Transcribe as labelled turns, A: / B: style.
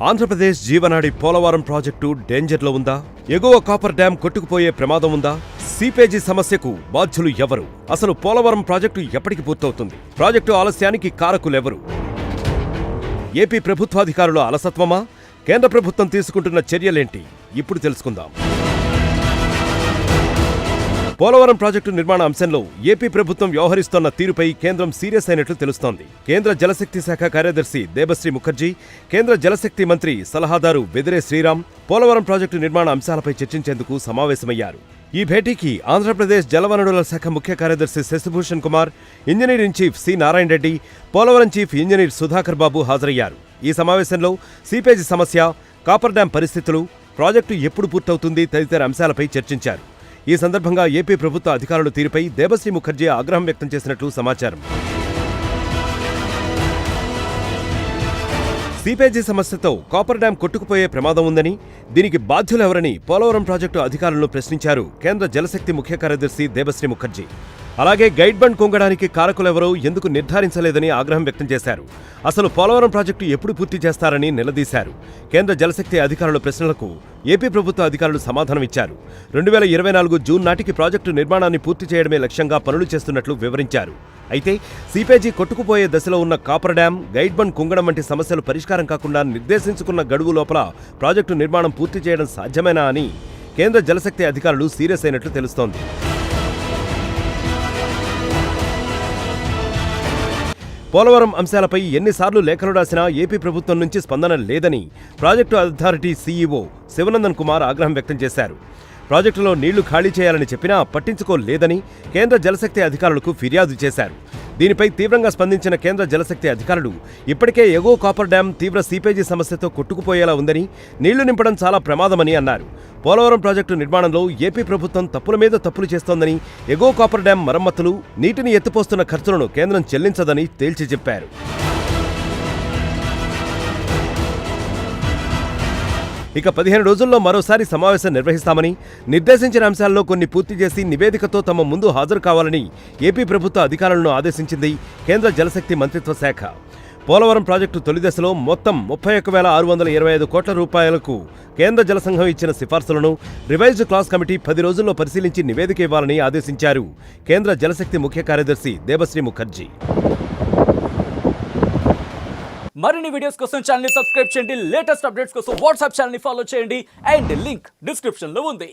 A: ఆంధ్రప్రదేశ్ జీవనాడి పోలవరం ప్రాజెక్టు డేంజర్లో ఉందా? ఎగువ కాపర్ డ్యాం కొట్టుకుపోయే ప్రమాదం ఉందా? సీపేజీ సమస్యకు బాధ్యులు ఎవరు? అసలు పోలవరం ప్రాజెక్టు ఎప్పటికి పూర్తవుతుంది? ప్రాజెక్టు ఆలస్యానికి కారకులెవరు? ఏపీ ప్రభుత్వాధికారుల అలసత్వమా? కేంద్ర ప్రభుత్వం తీసుకుంటున్న చర్యలేంటి? ఇప్పుడు తెలుసుకుందాం. పోలవరం ప్రాజెక్టు నిర్మాణ అంశంలో ఏపీ ప్రభుత్వం వ్యవహరిస్తోన్న తీరుపై కేంద్రం సీరియస్ అయినట్లు తెలుస్తోంది. కేంద్ర జలశక్తి శాఖ కార్యదర్శి దేబశ్రీ ముఖర్జీ, కేంద్ర జలశక్తి మంత్రి సలహాదారు వెదిరే శ్రీరామ్ పోలవరం ప్రాజెక్టు నిర్మాణ అంశాలపై చర్చించేందుకు సమావేశమయ్యారు. ఈ భేటీకి ఆంధ్రప్రదేశ్ జలవనరుల శాఖ ముఖ్య కార్యదర్శి Shashibhushan Kumar, engineer in chief C Narayana Reddy, Polavaram chief engineer Sudhakar Babu హాజరయ్యారు. ఈ సమావేశంలో సీపేజీ సమస్య, కాపర్ డ్యాం పరిస్థితులు, ప్రాజెక్టు ఎప్పుడు పూర్తవుతుంది తదితర అంశాలపై చర్చించారు. ఈ సందర్భంగా ఏపీ ప్రభుత్వ అధికారుల తీరుపై దేబశ్రీ ముఖర్జీ ఆగ్రహం వ్యక్తం చేసినట్లు సమాచారం. సీపేజీ సమస్యతో కాపర్ డ్యాం కొట్టుకుపోయే ప్రమాదం ఉందని, దీనికి బాధ్యులెవరని పోలవరం ప్రాజెక్టు అధికారులను ప్రశ్నించారు కేంద్ర జలశక్తి ముఖ్య కార్యదర్శి దేబశ్రీ ముఖర్జీ. అలాగే గైడ్ బండ్ కుంగడానికి కారకులెవరో ఎందుకు నిర్ధారించలేదని ఆగ్రహం వ్యక్తం చేశారు. అసలు పోలవరం ప్రాజెక్టు ఎప్పుడు పూర్తి చేస్తారని నిలదీశారు. కేంద్ర జలశక్తి అధికారుల ప్రశ్నలకు ఏపీ ప్రభుత్వ అధికారులు సమాధానమిచ్చారు. 2024 జూన్ నాటికి ప్రాజెక్టు నిర్మాణాన్ని పూర్తి చేయడమే లక్ష్యంగా పనులు చేస్తున్నట్లు వివరించారు. అయితే సీపేజీ కొట్టుకుపోయే దశలో ఉన్న కాపర్ డ్యాం, గైడ్ బండ్ కుంగడం వంటి సమస్యలు పరిష్కారం కాకుండా నిర్దేశించుకున్న గడువు లోపల ప్రాజెక్టు నిర్మాణం పూర్తి చేయడం సాధ్యమేనా అని కేంద్ర జలశక్తి అధికారులు సీరియస్ అయినట్లు తెలుస్తోంది. పోలవరం అంశాలపై ఎన్నిసార్లు లేఖలు రాసినా ఏపీ ప్రభుత్వం నుంచి స్పందన లేదని project authority CEO Shivanandan Kumar ఆగ్రహం వ్యక్తం చేశారు. ప్రాజెక్టులో నీళ్లు ఖాళీ చేయాలని చెప్పినా పట్టించుకోలేదని కేంద్ర జలశక్తి అధికారులకు ఫిర్యాదు చేశారు. దీనిపై తీవ్రంగా స్పందించిన కేంద్ర జలశక్తి అధికారులు ఇప్పటికే ఎగువ కాపర్ డ్యాం తీవ్ర సీపేజీ సమస్యతో కొట్టుకుపోయేలా ఉందని, నీళ్లు నింపడం చాలా ప్రమాదమని అన్నారు. పోలవరం ప్రాజెక్టు నిర్మాణంలో ఏపీ ప్రభుత్వం తప్పుల మీద తప్పులు చేస్తోందని, ఎగువ కాపర్ డ్యాం మరమ్మతులు, నీటిని ఎత్తిపోస్తున్న ఖర్చులను కేంద్రం చెల్లించదని తేల్చి చెప్పారు. ఇక 15 రోజుల్లో మరోసారి సమావేశం నిర్వహిస్తామని, నిర్దేశించిన అంశాల్లో కొన్ని పూర్తి చేసి నివేదికతో తమ ముందు హాజరు కావాలని ఏపీ ప్రభుత్వ అధికారులను ఆదేశించింది కేంద్ర జలశక్తి మంత్రిత్వ శాఖ. పోలవరం ప్రాజెక్టు తొలి దశలో మొత్తం 31,625 కోట్ల రూపాయలకు కేంద్ర జలసంఘం ఇచ్చిన సిఫార్సులను రివైజ్డ్ క్లాస్ కమిటీ 10 రోజుల్లో పరిశీలించి నివేదిక ఇవ్వాలని ఆదేశించారు కేంద్ర జలశక్తి ముఖ్య కార్యదర్శి దేబశ్రీ ముఖర్జీ.
B: మరిన్ని వీడియోస్ కోసం ఛానల్ ని సబ్స్క్రైబ్ చేయండి. లేటెస్ట్ అప్డేట్స్ కోసం వాట్సాప్ ఛానల్ ని ఫాలో చేయండి. అండ్ లింక్ డిస్క్రిప్షన్ లో ఉంది.